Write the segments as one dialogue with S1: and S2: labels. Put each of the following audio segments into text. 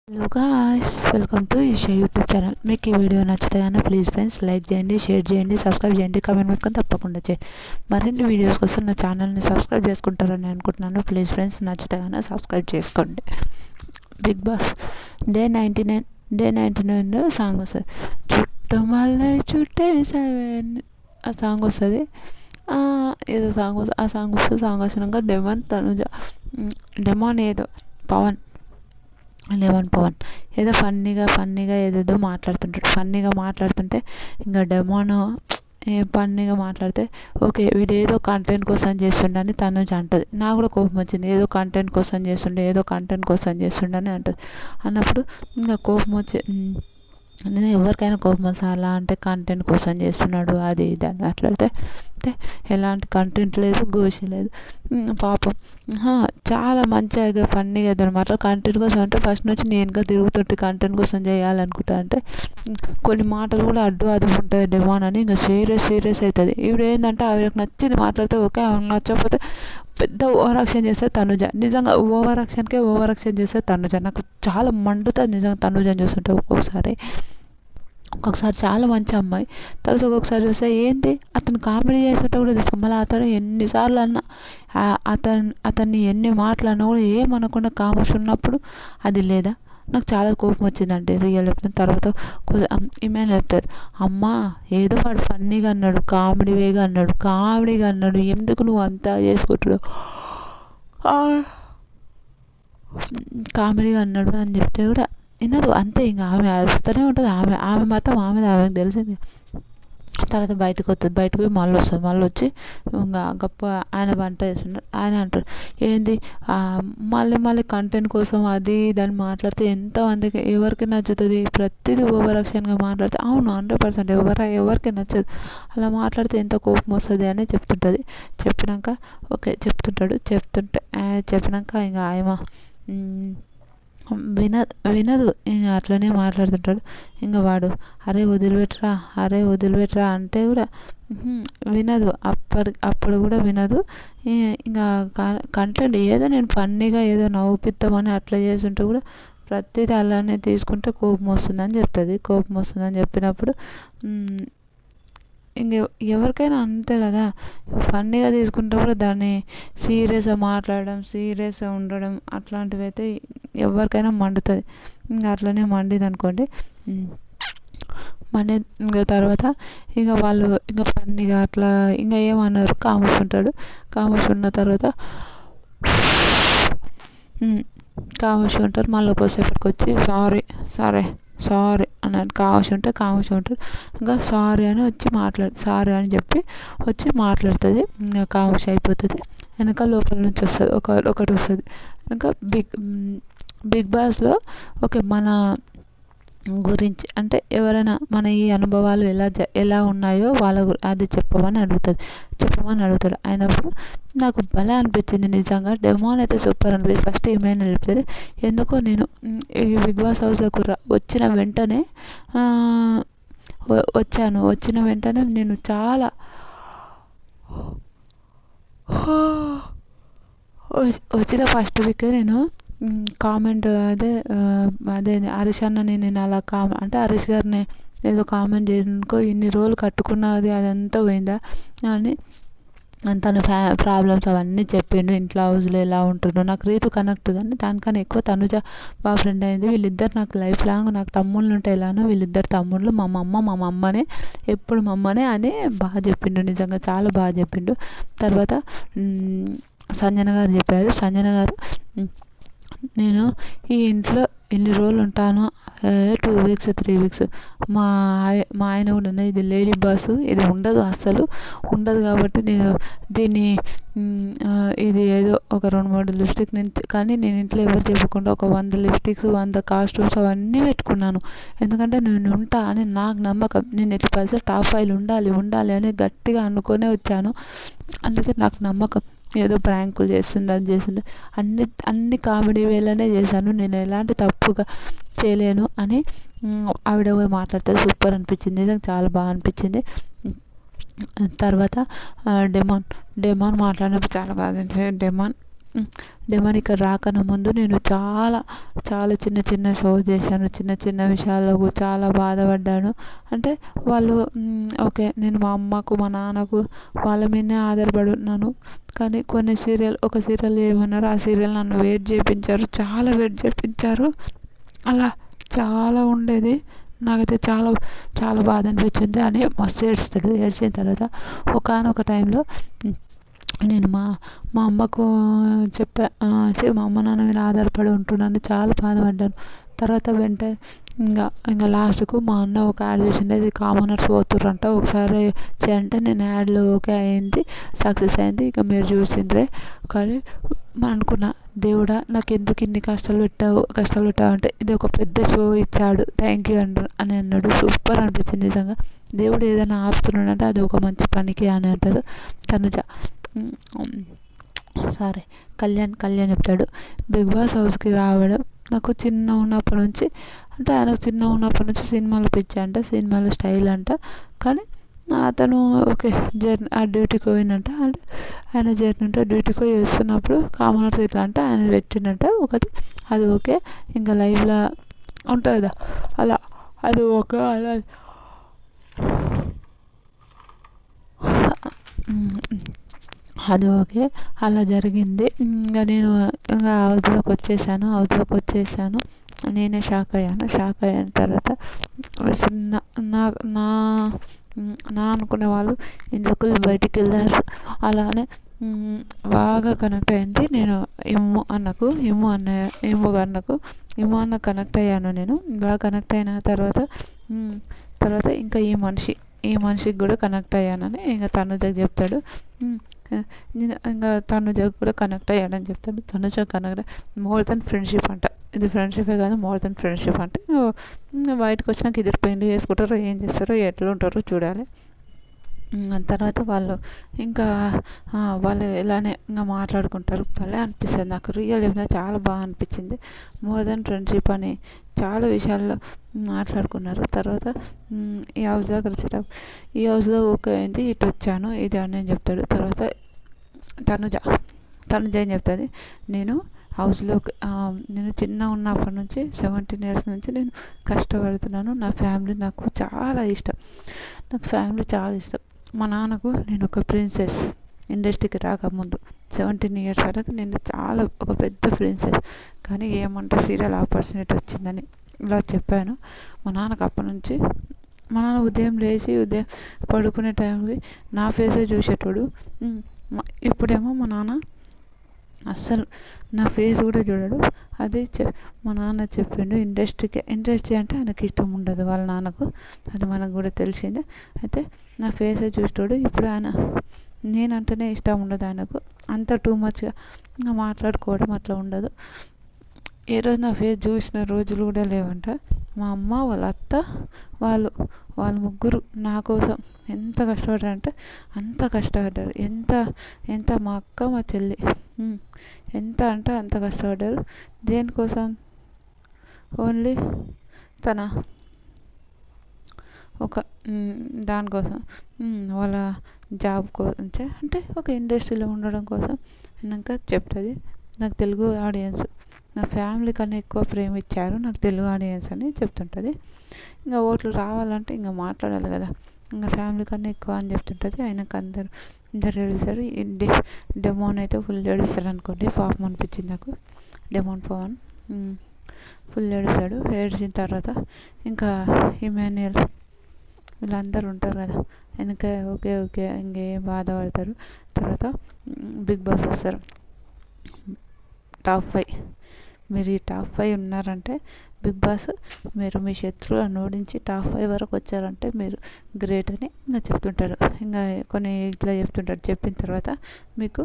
S1: Hello guys, welcome to Eesha YouTube channel. మీకు ఈ video నచ్చితే కనుక ప్లీజ్ ఫ్రెండ్స్ లైక్ చేయండి, షేర్ చేయండి, సబ్స్క్రైబ్ చేయండి, కామెంట్ పెట్టుకొని తప్పకుండా చేయండి. మరిన్ని వీడియోస్ కోసం నా ఛానల్ని సబ్స్క్రైబ్ చేసుకుంటారని అనుకుంటున్నాను. ప్లీజ్ ఫ్రెండ్స్ నచ్చితే కనుక సబ్స్క్రైబ్ చేసుకోండి. బిగ్ బాస్ డే 99 సాంగ్ వస్తుంది. చుట్టమల్లై చుట్టేసావే ఆ సాంగ్ వస్తుంది. ఏదో సాంగ్ వస్తుంది. ఆ సాంగ్ వస్తుంది. సాంగ్ వచ్చినాక డెమాన్ తనుజ డెమాన్ ఏదో పవన్ ఏదో ఫన్నీగా ఏదేదో మాట్లాడుతుంటాడు. ఫన్నీగా మాట్లాడుతుంటే ఇంకా డెమోన్ ఫన్నీగా మాట్లాడితే ఓకే వీడు ఏదో కంటెంట్ కోసం చేస్తుండని తనుజ అంటది. నాకు కూడా కోపం వచ్చింది. ఏదో కంటెంట్ కోసం చేస్తుండని అంటది. అన్నప్పుడు ఇంకా కోపం వచ్చి ఎవరికైనా కోపం వస్తుంది. అలా అంటే కంటెంట్ కోసం చేస్తున్నాడు అది ఇది అని మాట్లాడితే ఎలాంటి కంటెంట్ లేదు, గోషి లేదు. పాపం చాలా మంచిగా ఫన్నీగా అనమాట. కంటెంట్ కోసం అంటే ఫస్ట్ నుంచి నేనుగా తిరుగుతుంటే కంటెంట్ కోసం చేయాలనుకుంటా అంటే కొన్ని మాటలు కూడా అడ్డు ఉంటుంది డెమాన్ అని ఇంకా సీరియస్ అవుతుంది. ఇప్పుడు ఏంటంటే ఆవిడకి నచ్చింది మాట్లాడితే ఓకే, ఆవిడకి నచ్చకపోతే పెద్ద ఓవర్ యాక్షన్ చేస్తే తనుజ. నిజంగా ఓవర్ యాక్షన్ చేస్తే తనుజ. నాకు చాలా మండుతుంది నిజంగా తనుజని చూస్తుంటే. ఒక్కొక్కసారి చాలా మంచి అమ్మాయి, తర్వాత ఒక్కొక్కసారి చూస్తే ఏంటి అతను కామెడీ చేసేట కూడా తీసుకో. మళ్ళీ అతను ఎన్నిసార్లు అన్నా అతన్ని ఎన్ని మాటలన్నా కూడా ఏమనకుండా కామర్స్ ఉన్నప్పుడు అది లేదా. నాకు చాలా కోపం వచ్చిందండి రియల్ చెప్తాను. తర్వాత ఈమెను చెప్తారు, అమ్మా ఏదో వాడు ఫన్నీగా అన్నాడు, కామెడీగా అన్నాడు, ఎందుకు నువ్వు అంతా చేసుకుంటున్నావు, కామెడీగా అన్నాడు అని చెప్తే కూడా వినదు. అంతే ఇంకా ఆమె అరుస్తూనే ఉంటుంది. ఆమె మాత్రం ఆమెకు తెలిసింది. తర్వాత బయటకు పోయి మళ్ళీ వచ్చి ఇంకా గొప్ప ఆయన వంట చేస్తున్నాడు. ఆయన అంటాడు ఏంది మళ్ళీ కంటెంట్ కోసం అది దాన్ని మాట్లాడితే ఎంతమందికి ఎవరికి నచ్చుతుంది. ప్రతిదీ ఓవర్ యాక్షన్గా మాట్లాడితే అవును 100% ఎవరికి నచ్చదు. అలా మాట్లాడితే ఎంత కోపం వస్తుంది అని చెప్తుంటుంది. చెప్పినాక ఓకే చెప్పినాక ఇంకా ఆయమ వినదు. ఇంకా అట్లనే మాట్లాడుతుంటాడు. ఇంకా వాడు అరే వదిలిపెట్టరా అంటే కూడా వినదు. అప్పుడు కూడా వినదు. ఇంకా కంటెంట్ ఏదో నేను ఫన్నీగా ఏదో నవ్వుపిద్దామని అట్లా చేస్తుంటే కూడా ప్రతిదీ అలానే తీసుకుంటే కోపం వస్తుందని చెప్తుంది. కోపం వస్తుందని చెప్పినప్పుడు ఇంక ఎవరికైనా అంతే కదా, ఫన్నీగా తీసుకుంటే కూడా దాన్ని సీరియస్గా మాట్లాడడం, సీరియస్గా ఉండడం అట్లాంటివి అయితే ఎవరికైనా మండుతుంది. ఇంకా అట్లనే మండింది అనుకోండి. ఇంకా తర్వాత ఇంకా వాళ్ళు ఇంకా ఫన్నీగా అట్లా ఇంకా ఏమన్నారు కామర్స్ ఉన్న తర్వాత ఉంటారు. మళ్ళీ ఒకసేపటికి వచ్చి సారీ అన్నాడు. కామర్స్ ఉంటాడు. ఇంకా సారీ అని చెప్పి వచ్చి మాట్లాడుతుంది. ఇంకా కామర్స్ అయిపోతుంది. వెనక లోపల నుంచి వస్తుంది ఒకటి వస్తుంది. ఇంకా బిగ్ బాస్లో ఓకే మన గురించి అంటే ఎవరైనా మన ఈ అనుభవాలు ఎలా ఉన్నాయో అది చెప్పమని అడుగుతాడు. అయినప్పుడు నాకు భలే అనిపించింది నిజంగా. డెమాన్ అయితే సూపర్ అనిపించింది. ఫస్ట్ ఏమైనా చెప్తుంది ఎందుకో నేను ఈ బిగ్ బాస్ హౌస్లోకి వచ్చిన వెంటనే నేను చాలా వచ్చిన ఫస్ట్ వీక్ నేను కామెంట్ అదే హరీష్ అన్నని నేను అలా అంటే హరీష్ గారిని ఏదో కామెంట్ చేయడానికో ఇన్ని రోజులు కట్టుకున్నది అదంతా పోయిందా అని తన ప్రాబ్లమ్స్ అవన్నీ చెప్పిండు. ఇంట్లో హౌస్లో ఎలా ఉంటుండో నాకు రీతు కనెక్ట్ కానీ దానికన్నా ఎక్కువ తనుజ బాగా ఫ్రెండ్ అయింది. వీళ్ళిద్దరు నాకు లైఫ్ లాంగ్, నాకు తమ్ముళ్ళు ఉంటే ఎలానో వీళ్ళిద్దరు తమ్ముళ్ళు మా మమ్మనే ఎప్పుడు మమ్మనే అని బాగా చెప్పిండు. నిజంగా చాలా బాగా చెప్పిండు. తర్వాత సంజన గారు చెప్పారు. సంజన గారు నేను ఈ ఇంట్లో ఎన్ని రోజులు ఉంటానో 2 weeks 3 weeks మా ఆయన కూడా ఇది లేడీ బాస్, ఇది అస్సలు ఉండదు కాబట్టి నేను దీన్ని ఇది ఏదో ఒక 2-3 లిప్స్టిక్ కానీ నేను ఇంట్లో ఎవరు చెప్పకుండా ఒక 100 లిప్స్టిక్స్ 100 కాస్ట్యూమ్స్ అవన్నీ పెట్టుకున్నాను. ఎందుకంటే నేను ఉంటా అని నాకు నమ్మకం. నేను ఎట్టి పరిస్థితుల్లో టాప్ 5 ఉండాలి అని గట్టిగా అనుకునే వచ్చాను. అందుకే నాకు నమ్మకం. ఏదో ప్రాంకులు చేస్తుంది అది చేస్తుంది అన్ని కామెడీ వేలోనే చేశాను. నేను ఎలాంటి తప్పుగా చేయలేను అని ఆవిడ మాట్లాడితే సూపర్ అనిపించింది. నిజంగా చాలా బాగా అనిపించింది. తర్వాత డెమాన్ మాట్లాడినప్పుడు చాలా బాగా అనిపించింది. డెమోన్ ఇక్కడ రాకన్నా ముందు నేను చాలా చాలా చిన్న చిన్న షోస్ చేశాను. చిన్న చిన్న విషయాలకు చాలా బాధపడ్డాను. అంటే వాళ్ళు ఓకే, నేను మా అమ్మకు మా నాన్నకు వాళ్ళ మీదనే ఆధారపడి ఉన్నాను. కానీ ఒక సీరియల్ ఏమన్నారు, ఆ సీరియల్ నన్ను వెయిట్ చేయించారు, చాలా వెయిట్ చేయించారు. అలా చాలా ఉండేది. నాకైతే చాలా చాలా బాధ అనిపించింది అని మస్తు ఏడుస్తాడు. ఏడ్చిన తర్వాత ఒకానొక టైంలో నేను మా అమ్మకు మా అమ్మ నాన్న మీద ఆధారపడి ఉంటున్నాను, చాలా బాధపడ్డాను. తర్వాత వెంటనే ఇంకా లాస్ట్కు మా అన్న ఒక యాడ్ చేసిండే, అది కామనర్స్ పోతుర్రంట, ఒకసారి చేయంటే నేను యాడ్లో ఓకే అయింది, సక్సెస్ అయింది. ఇక మీరు చూసిండ్రే. కానీ అనుకున్నా, దేవుడా నాకు ఎందుకు ఇన్ని కష్టాలు పెట్టావు అంటే ఇది ఒక పెద్ద షో ఇచ్చాడు, థ్యాంక్ యూ అని అన్నాడు. సూపర్ అనిపించింది నిజంగా. దేవుడు ఏదైనా ఆపుతున్నాడంటే అది ఒక మంచి పనికి అని అంటారు. తనుజ కళ్యాణ్ చెప్తాడు, బిగ్ బాస్ హౌస్కి రావడం నాకు ఆయనకు చిన్న ఉన్నప్పటి నుంచి సినిమాలు పిచ్చి అంట, సినిమాలు స్టైల్ అంట. కానీ అతను ఓకే ఆ డ్యూటీకి పోయినంట, అంటే ఆయన డ్యూటీకి పోయి వస్తున్నప్పుడు కామనర్స్ ఇట్లా అంటే ఆయన పెట్టినట్ట ఒకటి, అది ఓకే. ఇంకా లైవ్లో ఉంటుంది కదా, అలా అది ఓకే. అలా అది ఓకే, అలా జరిగింది. ఇంకా నేను హౌస్లోకి వచ్చేసాను. నేనే షాక్ అయిన తర్వాత నా అనుకునే వాళ్ళు ఇంట్లోకి బయటికి వెళ్ళారు. అలానే బాగా కనెక్ట్ అయింది. నేను ఇమ్ము అన్న కనెక్ట్ అయ్యాను. నేను బాగా కనెక్ట్ అయిన తర్వాత ఇంకా ఈ మనిషికి కూడా కనెక్ట్ అయ్యానని ఇంకా తనుజకి చెప్తాడు. ఇంకా తనుజకు కూడా కనెక్ట్ అయ్యాడని చెప్తాడు. Tanuja connect more than friendship అంట. ఇది ఫ్రెండ్షిపే కాదు, మోర్ దెన్ ఫ్రెండ్షిప్ అంటే బయటకు వచ్చినాక ఇద్దరు పెళ్లి చేసుకుంటారో ఏం చేస్తారో ఎట్లా ఉంటారో చూడాలి. తర్వాత వాళ్ళు ఇలానే ఇంకా మాట్లాడుకుంటారు. భలే అనిపిస్తుంది నాకు. రియల్ లైఫ్లో చాలా బాగా అనిపించింది. మోర్ దెన్ ఫ్రెండ్షిప్ అని చాలా విషయాల్లో మాట్లాడుకున్నారు. తర్వాత ఈ హౌస్లో ఓకే అయింది, ఇటు వచ్చాను ఇది అని చెప్తాడు. తర్వాత తనుజ ఏం చెప్తుంది, నేను చిన్న ఉన్నప్పటి నుంచి 17 years నుంచి నేను కష్టపడుతున్నాను. నా ఫ్యామిలీ నాకు చాలా ఇష్టం. మా నాన్నకు నేను ఒక ప్రిన్సెస్. ఇండస్ట్రీకి రాకముందు 17 years వరకు నేను చాలా ఒక పెద్ద ప్రిన్సెస్. కానీ ఏమంటే సీరియల్ ఆపర్చునిటీ వచ్చిందని ఇలా చెప్పాను. మా నాన్నకు అప్పటి నుంచి ఉదయం పడుకునే టైంకి నా ఫేసే చూసేటోడు. ఇప్పుడేమో మా నాన్న అస్సలు నా ఫేస్ కూడా చూడడు. అది మా నాన్న చెప్పిండు, ఇండస్ట్రీ అంటే ఆయనకి ఇష్టం ఉండదు వాళ్ళ నాన్నకు, అది మనకు కూడా తెలిసిందే. అయితే నా ఫేసే చూసేటోడు. ఇప్పుడు నేనంటేనే ఇష్టం ఉండదు ఆయనకు, అంత టూ మచ్గా ఇంకా మాట్లాడుకోవడం అట్లా ఉండదు. ఏ రోజు నా ఫేస్ చూసిన రోజులు కూడా లేవంట. మా అమ్మ, వాళ్ళ అత్త, వాళ్ళ ముగ్గురు నా కోసం ఎంత కష్టపడ్డారంటే అంత కష్టపడ్డారు. ఎంత మా అక్క, మా చెల్లి ఎంత అంటే అంత కష్టపడ్డారు. దేనికోసం? ఓన్లీ తన ఒక దానికోసం, వాళ్ళ జాబ్ కోసం, అంటే ఒక ఇండస్ట్రీలో ఉండడం కోసం. ఇంకా చెప్తుంది, నాకు తెలుగు ఆడియన్స్ నా ఫ్యామిలీ కన్నా ఎక్కువ ప్రేమ ఇచ్చారు నాకు తెలుగు ఆడియన్స్ అని చెప్తుంటుంది. ఇంకా ఓట్లు రావాలంటే ఇంకా మాట్లాడాలి కదా, ఇంకా ఫ్యామిలీ కన్నా ఎక్కువ అని చెప్తుంటుంది. ఆయనకు అందరు ఏడుస్తారు. డెమోన్ అయితే ఫుల్ ఏడుస్తాడు అనుకోండి, పాపం అనిపించింది నాకు. డెమోన్ పవన్ ఫుల్ ఏడుస్తాడు. ఏడ్చిన తర్వాత ఇంకా ఇమాన్యుయల్ వీళ్ళందరూ ఉంటారు కదా వెనక, ఓకే ఇంకేం బాధపడతారు. తర్వాత బిగ్ బాస్ వస్తారు. టాప్ 5 మీరు ఈ టాప్ 5 ఉన్నారంటే బిగ్ బాస్, మీరు మీ శత్రువులను ఓడించి టాప్ 5 వరకు వచ్చారంటే మీరు గ్రేట్ అని ఇంకా చెప్తుంటారు. ఇంకా కొన్ని ఇట్లా చెప్తుంటారు. చెప్పిన తర్వాత మీకు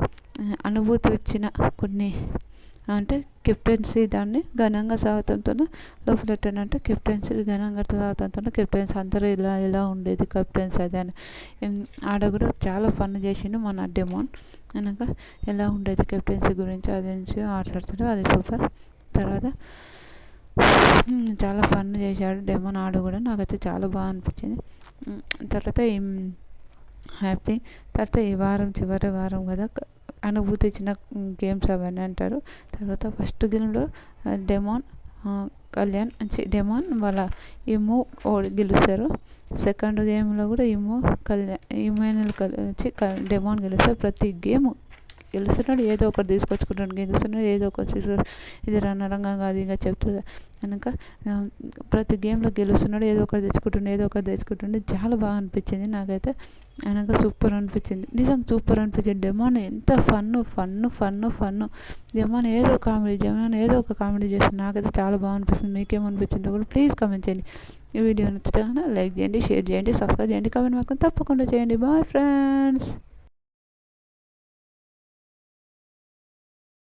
S1: అనుభూతి వచ్చిన కొన్ని అంటే కెప్టెన్సీ దాన్ని ఘనంగా సాగుతంతో లోపలెట్టానంటే కెప్టెన్సీ ఘనంగా సాగుతంతో కెప్టెన్సీ అందరూ ఇలా ఉండేది కెప్టెన్సీ అది అని. ఆడ కూడా చాలా ఫన్ చేసిండు మన డెమోన్. అనక ఎలా ఉండేది కెప్టెన్సీ గురించి అది నుంచి మాట్లాడుతాడు, అది సూపర్. తర్వాత చాలా ఫన్ చేశాడు డెమోన్. ఆడు కూడా నాకైతే చాలా బాగా అనిపించింది. తర్వాత హ్యాపీ. తర్వాత ఈ వారం చివరి వారం కదా, అనుభూతి ఇచ్చిన గేమ్స్ అవన్నీ అంటారు. తర్వాత ఫస్ట్ గేమ్లో డెమాన్ కళ్యాణ్ డెమాన్ వాళ్ళ ఇమ్ము గెలుస్తారు. సెకండ్ గేమ్లో కూడా ఇమాన్యుల్ డెమాన్ గెలుస్తారు. ప్రతి గేమ్ గెలుస్తున్నాడు, ఏదో ఒకటి తీసుకొచ్చుకుంటాడు, గెలుస్తున్నాడు ఏదో ఒకటి ఇది రణరంగం కాదు ఇంకా చెప్తుంది కనుక ప్రతి గేమ్లో గెలుస్తున్నాడు, ఏదో ఒకటి తెచ్చుకుంటుండే చాలా బాగా అనిపించింది నాకైతే. ఆయనక సూపర్ అనిపించింది, నిజంగా సూపర్ అనిపించింది. డెమాన్ ఎంత ఫన్ డెమాన్ ఏదో ఒక కామెడీ చేస్తుంది. నాకైతే చాలా బాగా అనిపిస్తుంది. మీకేమనిపించిందో కూడా ప్లీజ్ కామెంట్ చేయండి. ఈ వీడియో నచ్చితే లైక్ చేయండి, షేర్ చేయండి, సబ్స్క్రైబ్ చేయండి, కామెంట్ మాత్రం తప్పకుండా చేయండి. Bye friends.